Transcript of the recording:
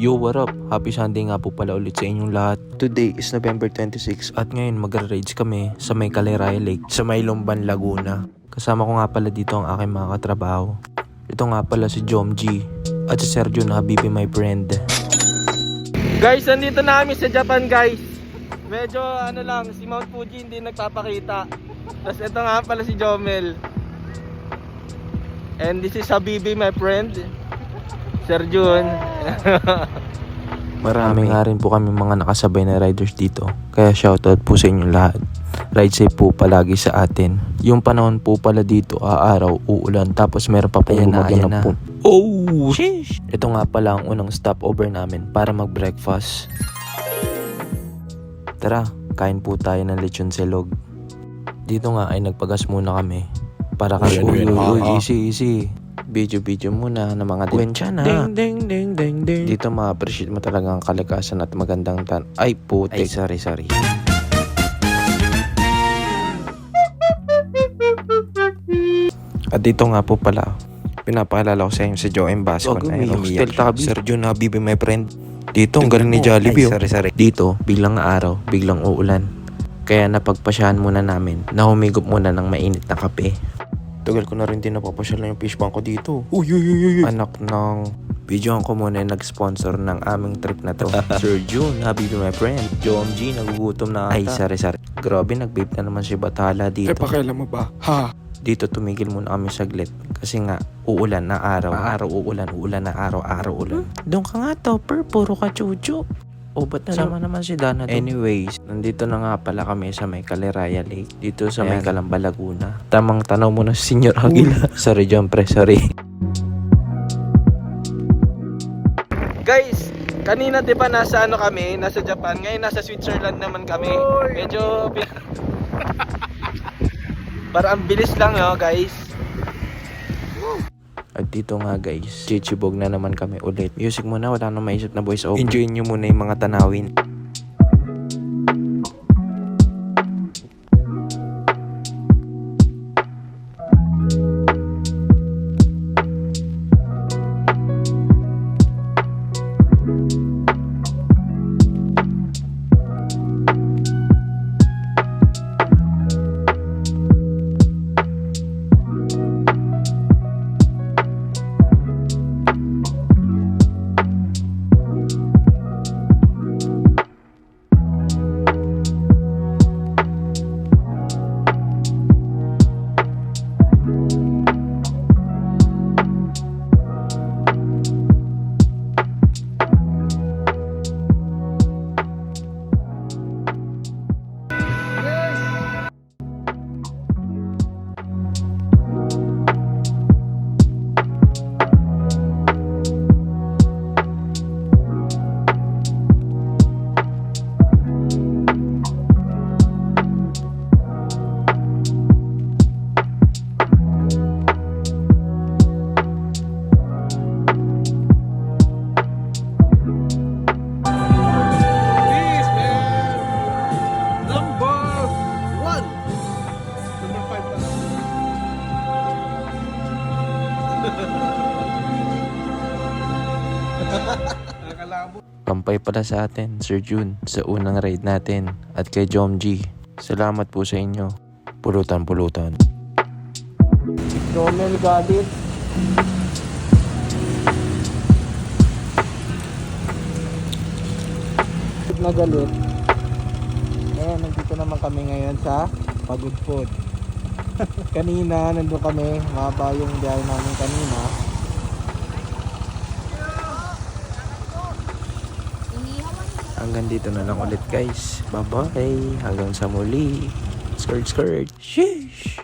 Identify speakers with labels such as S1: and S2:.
S1: Yo, what up? Happy Sunday nga po pala ulit sa inyong lahat. Today is November 26 at ngayon magra-raids kami sa may Caliraya Lake sa may Lumban, Laguna. Kasama ko nga pala dito ang aking mga katrabaho. Ito nga pala si Jom G at si Sergio na Habibi, my friend. Guys, nandito na kami sa Japan, guys. Medyo lang, si Mount Fuji hindi nagpapakita. Tapos ito nga pala si Jomel. And this is Habibi, my friend. Sergio. Marami nga rin po kami mga nakasabay na riders dito. Kaya shoutout po sa inyong lahat. Ride safe po palagi sa atin. Yung panahon po pala dito, araw, uulan. Tapos meron pa po gumagyan na po. Oh! Sheesh! Ito nga pala ang unang stopover namin para mag-breakfast. Tara, kain po tayo ng lechon silog. Dito nga ay nagpagas muna kami. Para kasi easy. Video muna ng mga kwensya na. Ding. Dito ma-appreciate mo talaga ang kalikasan at magandang Ay, putik. Ay, sorry. At dito nga po pala, pinapaalala ko sa inyo si Joe M. Bascon. Ay, umiyak. Sergio na Habibi, my friend. Dito, ang galing ni Jollibee. Sorry. Dito, biglang araw, biglang uulan. Kaya napagpasyahan muna namin na humigop muna ng mainit na kape. Tagal ko na rin din napapasyal na yung fish bank ko dito. Uy. Anak ng... Videoan ko muna yung nag-sponsor ng aming trip na to. Sir June, Habibi, my friend. Jom G, nagugutom na ata. Ay, sorry. Grabe, nag-vape na naman si Bathala dito.
S2: Pakialam mo ba? Ha?
S1: Dito tumigil muna kami saglit. Kasi nga, uulan na araw. Uulan na araw ulan. Doon ka nga, Topper. Puro ka chuchu. O, ba't nasama naman si Dana doon? Anyways, nandito na nga pala kami sa may Caliraya Lake. Dito sa may Calamba, Laguna. Tamang tanaw mo na si Senior Aguila. Sorry, John Pre, sorry. Guys, kanina diba nasa kami? Nasa Japan. Ngayon nasa Switzerland naman kami. Medyo... Para ang bilis lang, guys. At dito nga guys, chichibog na naman kami ulit. Music muna, wala nang maisip na voice over. Enjoy nyo muna yung mga tanawin. Kampay pala sa atin, Sir June, sa unang ride natin. At kay Jom G, salamat po sa inyo. Pulutan. Jomel galit. Na galit. Ngayon, nandito naman kami ngayon sa Pagod Food. Kanina, nandun kami. Maba yung biyahe namin kanina. Hanggang dito na lang ulit guys. Bye-bye. Hanggang sa muli. Skirt. Sheesh.